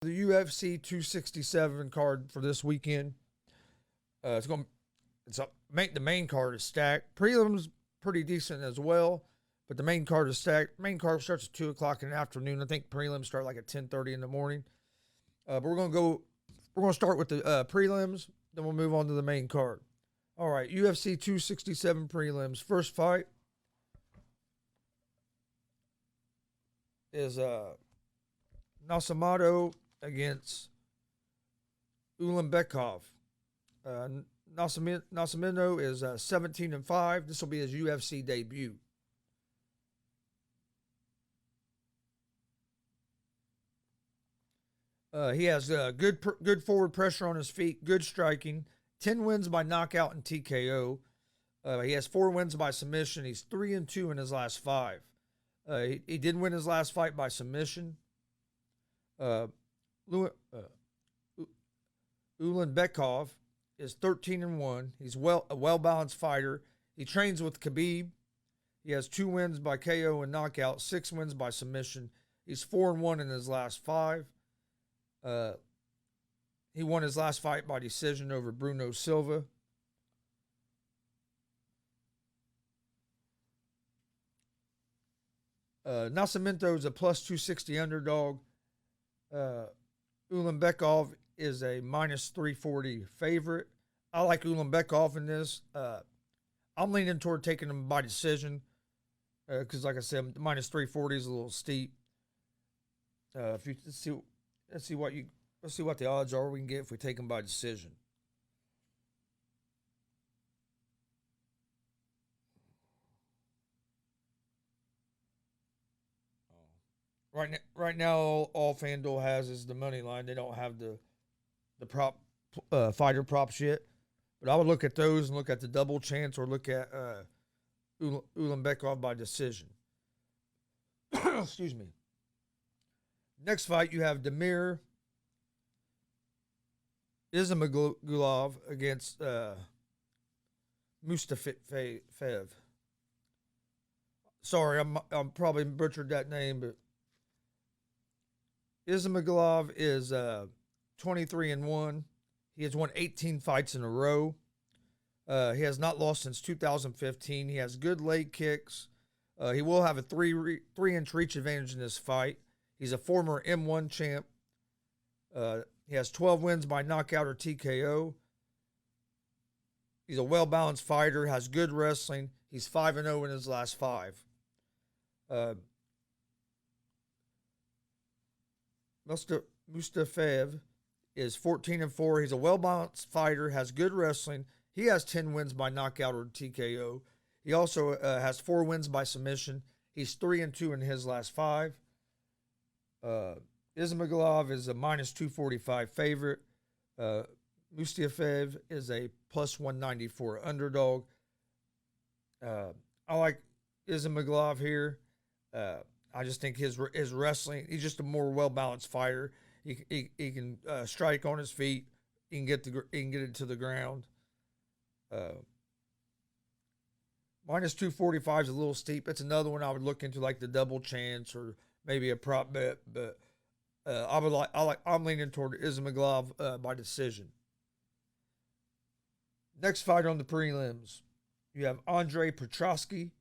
The UFC 267 card for this weekend. The main card is stacked. Prelims pretty decent as well, but the main card is stacked. Main card starts at 2 o'clock in the afternoon. I think prelims start like at 10:30 in the morning. But we're gonna start with the prelims. Then we'll move on to the main card. All right, UFC 267 prelims. First fight is Nasamado against Ulanbekov. Nasamino is 17-5. This will be his UFC debut. He has good forward pressure on his feet, good striking. 10 wins by knockout and TKO. He has 4 wins by submission. He's 3-2 in his last 5. He did win his last fight by submission. Ulanbekov is 13-1. He's a well-balanced fighter. He trains with Khabib. He has 2 wins by KO and knockout, 6 wins by submission. He's 4-1 in his last 5. He won his last fight by decision over Bruno Silva. Nascimento is a plus 260 underdog. Ulanbekov is a minus 340 favorite. I like Ulanbekov in this. I'm leaning toward taking him by decision because, like I said, minus 340 is a little steep. Let's see what the odds are we can get if we take him by decision. Right now, all FanDuel has is the money line. They don't have the fighter props yet. But I would look at those and look at the double chance or look at Ulanbekov by decision. Excuse me. Next fight, you have Damir Ismagulov against Mustafayev. Sorry, I'm probably butchered that name, but Ismagulov is 23-1. He has won 18 fights in a row. He has not lost since 2015. He has good leg kicks. He will have a 3-inch reach advantage in this fight. He's a former M1 champ. He has 12 wins by knockout or TKO. He's a well-balanced fighter, has good wrestling. He's 5-0 in his last 5. Mustafayev is 14-4. He's a well-balanced fighter, has good wrestling. He has 10 wins by knockout or TKO. He also has 4 wins by submission. He's 3-2 in his last 5. Ismagulov is a minus 245 favorite. Mustafayev is a plus 194 underdog. I like Ismagulov here. I just think his wrestling, he's just a more well-balanced fighter. He can strike on his feet. He can get it to the ground. Minus 245 is a little steep. It's another one I would look into, like the double chance or maybe a prop bet. But I'm leaning toward Ismagulov by decision. Next fight on the prelims, you have Andre Petrovsky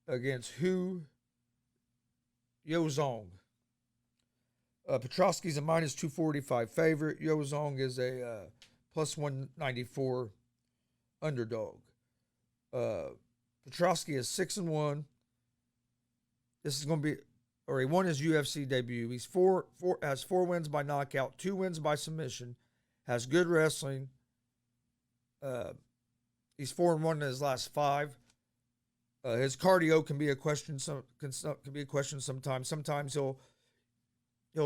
against Hu Yozong. Petrovsky's a minus 245 favorite. Yozong is a plus 194 underdog. Petrovsky is 6-1. This is going to be, or he won his UFC debut. He's has 4 wins by knockout, 2 wins by submission, has good wrestling. He's 4-1 in his last 5. His cardio can be a question. Can be a question sometimes. Sometimes he'll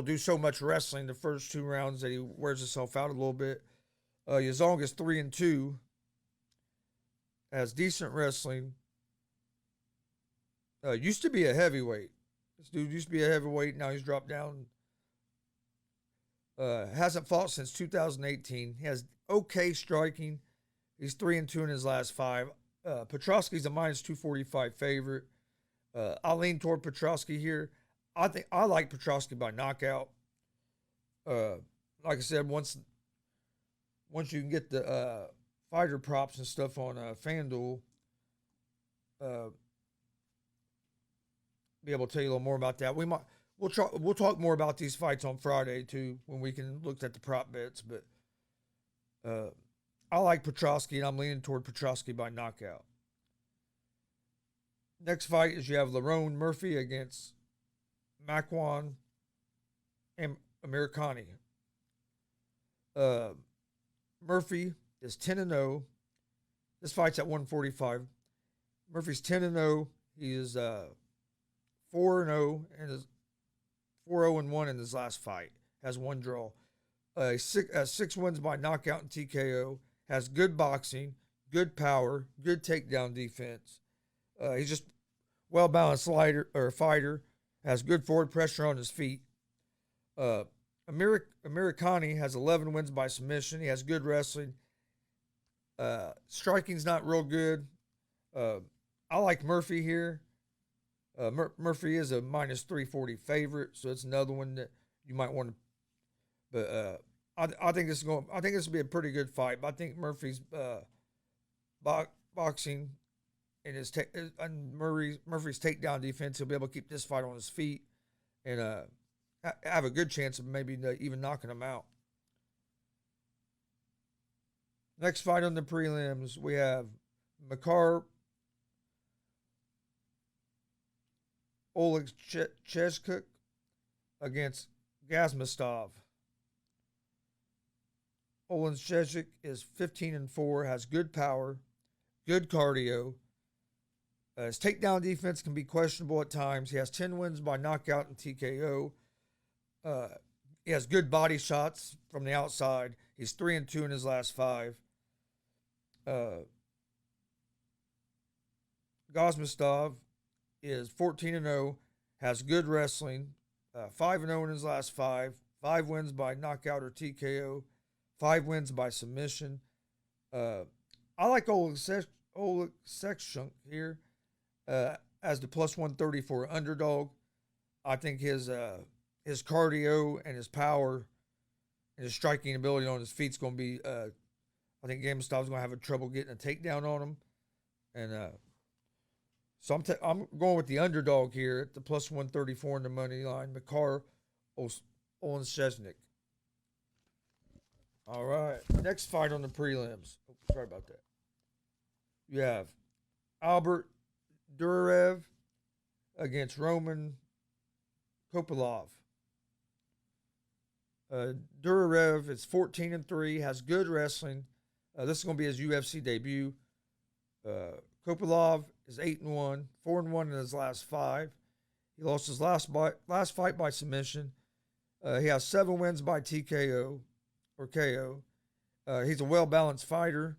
do so much wrestling the first 2 rounds that he wears himself out a little bit. Yazong is 3-2. Has decent wrestling. Used to be a heavyweight. This dude used to be a heavyweight. Now he's dropped down. Hasn't fought since 2018. He has okay striking. He's 3-2 in his last 5. Petrovsky's a minus 245 favorite. I'll lean toward Petrovsky here. I like Petrovsky by knockout. Uh, like I said, once you can get the fighter props and stuff on FanDuel, uh, be able to tell you a little more about that. We'll talk more about these fights on Friday too when we can look at the prop bets. But I like Petrovsky, and I'm leaning toward Petrovsky by knockout. Next fight is you have Larone Murphy against Maquon and Amir Khani. Murphy is 10-0. This fight's at 145. Murphy's 10-0. He is 4-0 and is 4-0-1 in his last fight. Has one draw. Six wins by knockout and TKO. Has good boxing, good power, good takedown defense. He's just well balanced fighter. Has good forward pressure on his feet. Amir Khani has 11 wins by submission. He has good wrestling. Striking's not real good. I like Murphy here. Murphy is a minus 340 favorite, so it's another one that you might want to. But I think this will be a pretty good fight. But I think Murphy's boxing and Murphy's takedown defense, he'll be able to keep this fight on his feet and have a good chance of maybe even knocking him out. Next fight on the prelims, we have Macar Oleg Chesscook against Gazmostov. Oleg Chesscook is 15-4, has good power, good cardio. His takedown defense can be questionable at times. He has 10 wins by knockout and TKO. He has good body shots from the outside. He's 3-2 in his last 5. Gazmostov is 14-0, has good wrestling, 5-0 in his last 5, 5 wins by knockout or TKO, 5 wins by submission. I like Oleg Chesscook here as the plus 130 for underdog. I think his cardio and his power and his striking ability on his feet is going to be. I think Gazmostov's going to have trouble getting a takedown on him, and so I'm going with the underdog here at the plus 134 in the money line. Macar Oleg Chesscook. All right, next fight on the prelims. Oh, sorry about that. You have Albert Durarev against Roman Coppolav. Durarev is 14-3, has good wrestling. This is going to be his UFC debut. Coppolav is 8-1, 4-1 in his last 5. He lost his last fight by submission. He has 7 wins by TKO or KO. He's a well-balanced fighter.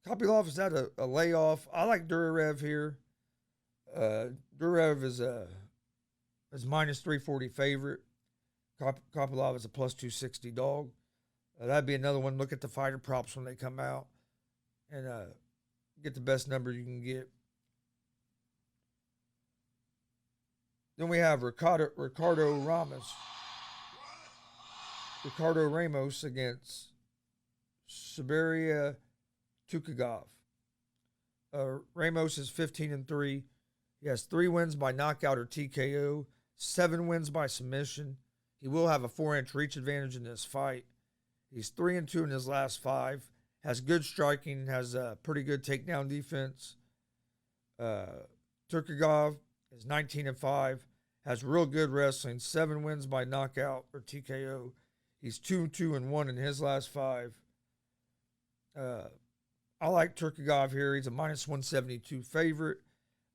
Coppolav has had a layoff. I like Durarev here. Durarev is minus 340 favorite. Coppolav is a plus 260 dog. That'd be another one. Look at the fighter props when they come out and get the best number you can get. Then we have Ricardo Ramos against Siberia Tukagov. Ramos is 15-3. He has 3 wins by knockout or TKO, 7 wins by submission. He will have a 4-inch reach advantage in this fight. He's 3-2 in his last 5. Has good striking, has a pretty good takedown defense. Tukagov is 19-5. Has real good wrestling, 7 wins by knockout or TKO. He's 2-1 in his last 5. I like Tukagov here. He's a minus 172 favorite.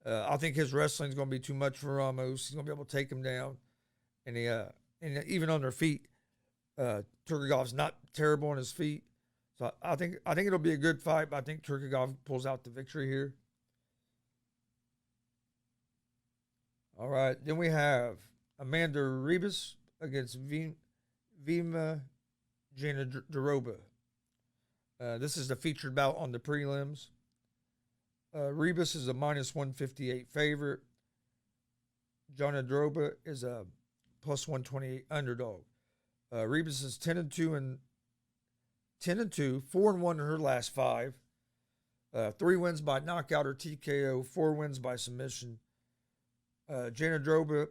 I think his wrestling is going to be too much for Ramos. He's going to be able to take him down. And even on their feet, Tukagov's not terrible on his feet. So I think it'll be a good fight, but I think Tukagov pulls out the victory here. All right, then we have Amanda Rebus against Vemma Ginaroba. This is the featured bout on the prelims. Rebus is a minus 158 favorite. Ginaroba is a plus 128 underdog. Rebus is 10-2, 4-1 in her last 5. 3 wins by knockout or TKO, 4 wins by submission. Ginaroba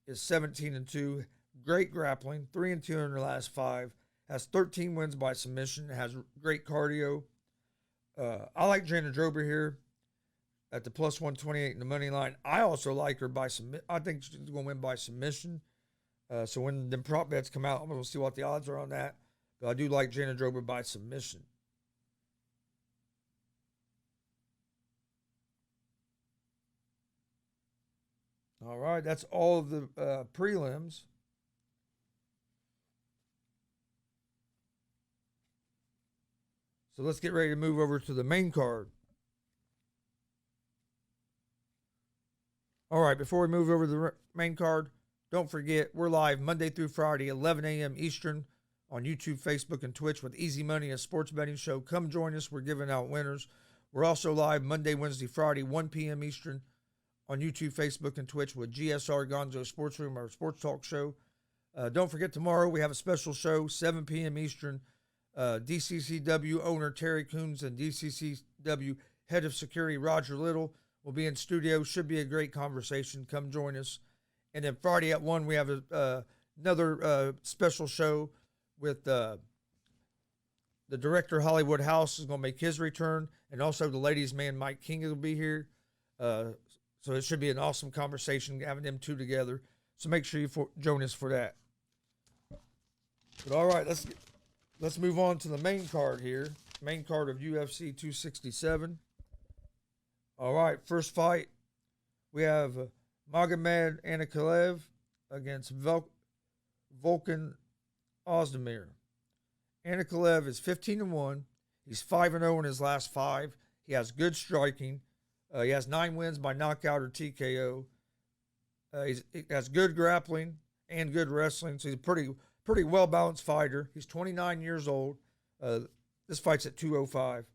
is 17-2, great grappling, 3-2 in her last 5. Has 13 wins by submission, has great cardio. I like Ginaroba here at the plus 128 in the money line. I also like her by submission. I think she's going to win by submission. So when the prop bets come out, I'm going to see what the odds are on that. But I do like Ginaroba by submission. All right, that's all of the prelims. So let's get ready to move over to the main card. All right, before we move over to the main card, don't forget, we're live Monday through Friday, 11 a.m. Eastern on YouTube, Facebook, and Twitch with Easy Money, a sports betting show. Come join us. We're giving out winners. We're also live Monday, Wednesday, Friday, 1 p.m. Eastern on YouTube, Facebook, and Twitch with GSR Gonzo Sports Room, our sports talk show. Don't forget, tomorrow we have a special show, 7 p.m. Eastern. DCCW owner Terry Coons and DCCW head of security Roger Little will be in studio. Should be a great conversation. Come join us. And then Friday at 1, we have another special show with the director Hollywood House is going to make his return. And also the ladies' man Mike King will be here. So it should be an awesome conversation having them two together. So make sure you join us for that. But all right, let's move on to the main card here. Main card of UFC 267. All right, first fight. We have Magamad Anakolev against Vulcan Osdemir. Anakolev is 15-1. He's 5-0 in his last 5. He has good striking. He has 9 wins by knockout or TKO. He has good grappling and good wrestling, so he's a pretty well-balanced fighter. He's 29 years old. This fight's at 205.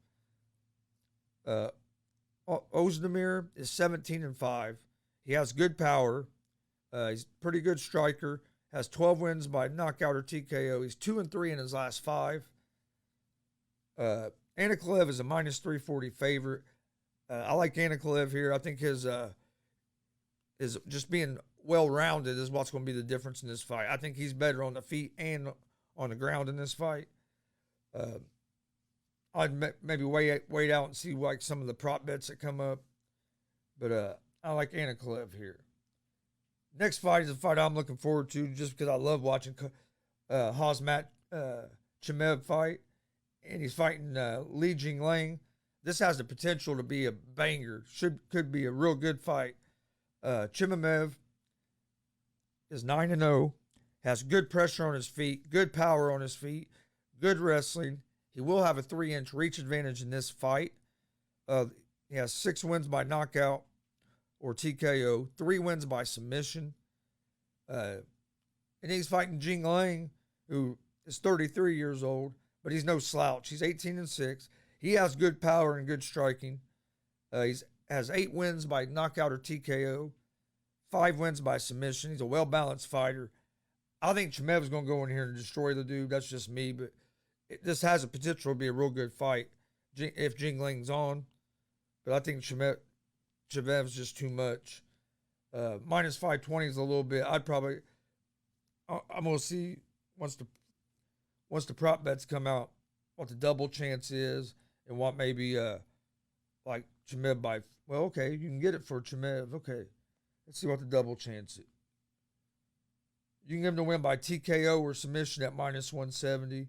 Osdemir is 17-5. He has good power. He's a pretty good striker. Has 12 wins by knockout or TKO. He's 2-3 in his last 5. Anakolev is a minus 340 favorite. I like Anakolev here. I think his is just being well-rounded is what's going to be the difference in this fight. I think he's better on the feet and on the ground in this fight. I'd maybe wait out and see like some of the prop bets that come up. But I like Anakolev here. Next fight is a fight I'm looking forward to just because I love watching Khamzat Chimaev fight. And he's fighting Li Jingliang. This has the potential to be a banger. Could be a real good fight. Chimaev is 9-0, has good pressure on his feet, good power on his feet, good wrestling. He will have a 3-inch reach advantage in this fight. He has 6 wins by knockout or TKO, 3 wins by submission. And he's fighting Jingliang, who is 33 years old, but he's no slouch. He's 18-6. He has good power and good striking. He has 8 wins by knockout or TKO, 5 wins by submission. He's a well-balanced fighter. I think Chimaev's going to go in here and destroy the dude. That's just me, but this has a potential to be a real good fight if Jingliang's on. But I think Chimaev's just too much. Minus 520 is a little bit. I'm going to see once the prop bets come out what the double chance is and what maybe like Chimaev by, well, okay, you can get it for Chimaev. Okay, let's see what the double chance is. You can give him to win by TKO or submission at minus 170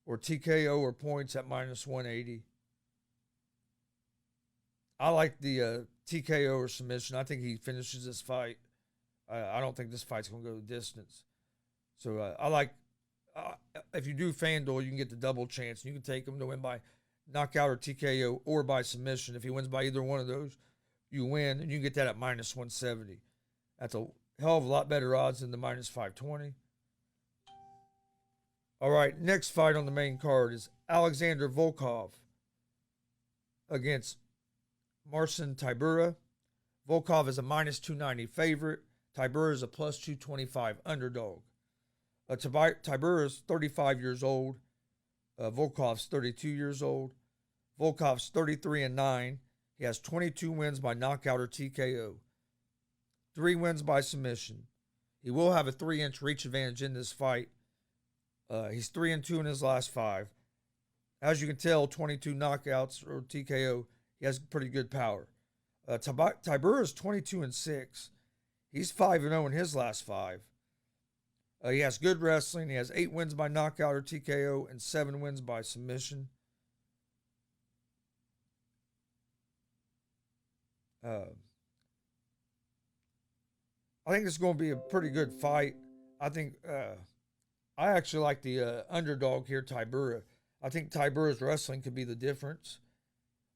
or TKO or points at minus 180. I like the TKO or submission. I think he finishes this fight. I don't think this fight's going to go the distance. So I like, if you do FanDuel, you can get the double chance. You can take him to win by knockout or TKO or by submission. If he wins by either one of those, you win, and you can get that at minus 170. That's a hell of a lot better odds than the minus 520. All right, next fight on the main card is Alexander Volkov against Marcin Tybura. Volkov is a minus 290 favorite. Tybura is a plus 225 underdog. Teixeira is 35 years old. Volkov's 32 years old. Volkov's 33-9. He has 22 wins by knockout or TKO. 3 wins by submission. He will have a 3-inch reach advantage in this fight. He's 3-2 in his last 5. As you can tell, 22 knockouts or TKO. He has pretty good power. Teixeira is 22-6. He's 5-0 in his last 5. He has good wrestling. He has 8 wins by knockout or TKO and 7 wins by submission. I think it's going to be a pretty good fight. I think I actually like the underdog here, Teixeira. I think Teixeira's wrestling could be the difference.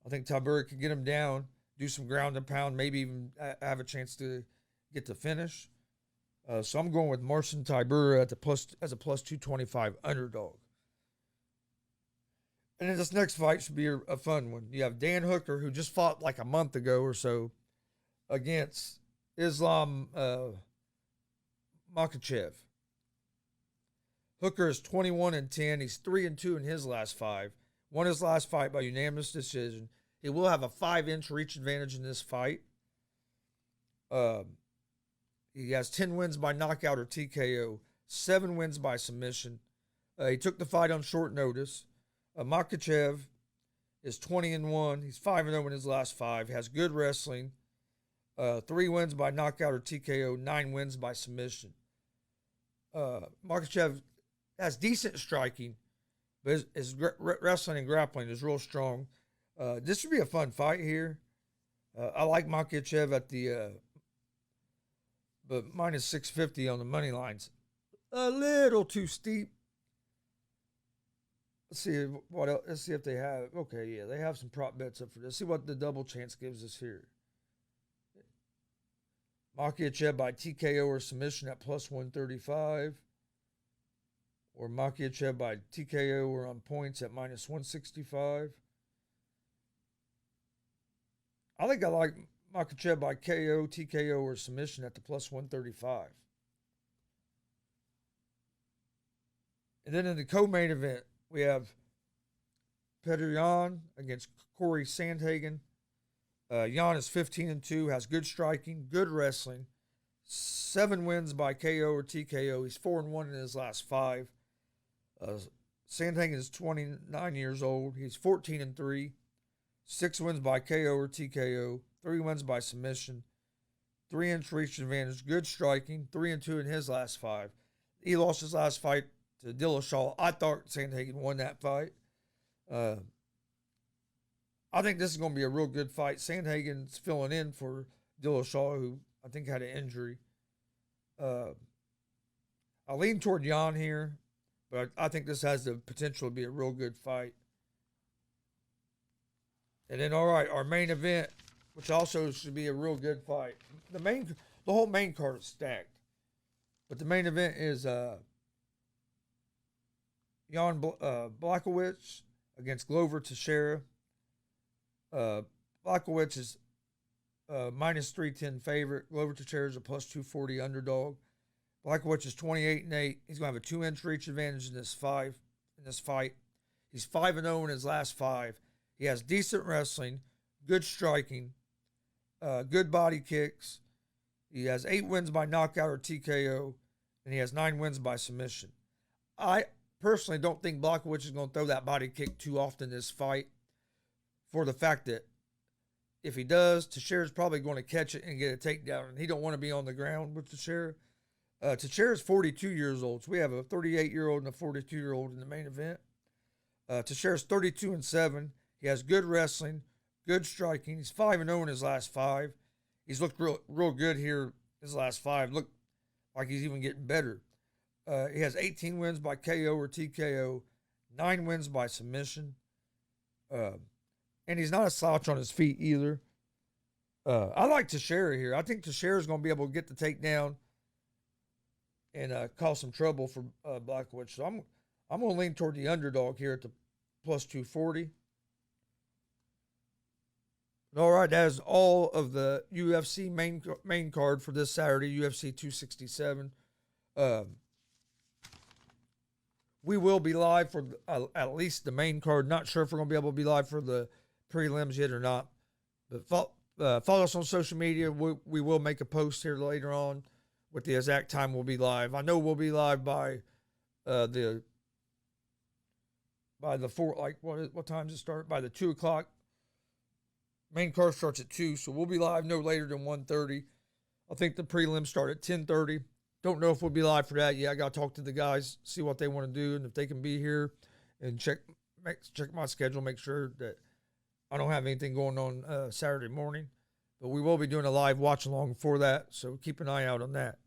I think Teixeira could get him down, do some ground and pound, maybe even have a chance to get the finish. So I'm going with Marcin Teixeira as a plus 225 underdog. And then this next fight should be a fun one. You have Dan Hooker, who just fought like a month ago or so against Islam Makhachev. Hooker is 21-10. He's 3-2 in his last 5. Won his last fight by unanimous decision. He will have a 5-inch reach advantage in this fight. He has 10 wins by knockout or TKO, 7 wins by submission. He took the fight on short notice. Makhachev is 20-1. He's 5-0 in his last 5. Has good wrestling. 3 wins by knockout or TKO, 9 wins by submission. Makhachev has decent striking, but his wrestling and grappling is real strong. This should be a fun fight here. I like Makhachev at the but minus 650 on the money lines. A little too steep. Let's see what else. Let's see if they have. Okay, yeah, they have some prop bets up for this. See what the double chance gives us here. Makhachev by TKO or submission at plus 135. Or Makhachev by TKO or on points at minus 165. I think I like Makhachev by KO, TKO, or submission at the plus 135. And then in the co-main event, we have Pedryon against Corey Sandhagen. Jan is 15-2, has good striking, good wrestling, 7 wins by KO or TKO. He's 4-1 in his last 5. Sandhagen is 29 years old. He's 14-3, 6 wins by KO or TKO, 3 wins by submission, 3-inch reach advantage, good striking, 3-2 in his last 5. He lost his last fight to Dillashaw. I thought Sandhagen won that fight. I think this is going to be a real good fight. Sandhagen's filling in for Dillashaw, who I think had an injury. I lean toward Jan here, but I think this has the potential to be a real good fight. And then, all right, our main event, which also should be a real good fight. The whole main card is stacked, but the main event is Jan Blachowicz against Glover Teixeira. Blachowicz is minus 310 favorite. Glover Teixeira is a plus 240 underdog. Blachowicz is 28-8. He's going to have a 2-inch reach advantage in this fight. He's 5-0 in his last 5. He has decent wrestling, good striking, good body kicks. He has 8 wins by knockout or TKO, and he has 9 wins by submission. I personally don't think Blachowicz is going to throw that body kick too often in this fight, for the fact that if he does, Teixeira's probably going to catch it and get a takedown, and he don't want to be on the ground with Teixeira. Teixeira's 42 years old, so we have a 38-year-old and a 42-year-old in the main event. Teixeira's 32-7. He has good wrestling, good striking. He's 5-0 in his last 5. He's looked real good here his last 5. Look like he's even getting better. He has 18 wins by KO or TKO, 9 wins by submission. And he's not a slouch on his feet either. I like Teixeira here. I think Teixeira's going to be able to get the takedown and cause some trouble for Blachowicz. So I'm going to lean toward the underdog here at the plus 240. All right, that is all of the UFC main card for this Saturday, UFC 267. we will be live for at least the main card. Not sure if we're going to be able to be live for the prelims yet or not. But follow us on social media. We will make a post here later on with the exact time we'll be live. I know we'll be live by the 4, like what time does it start? By the 2 o'clock. Main card starts at 2, so we'll be live no later than 1:30. I think the prelims start at 10:30. Don't know if we'll be live for that yet. I got to talk to the guys, see what they want to do, and if they can be here, and check my schedule, make sure that I don't have anything going on Saturday morning. But we will be doing a live watch along for that, so keep an eye out on that.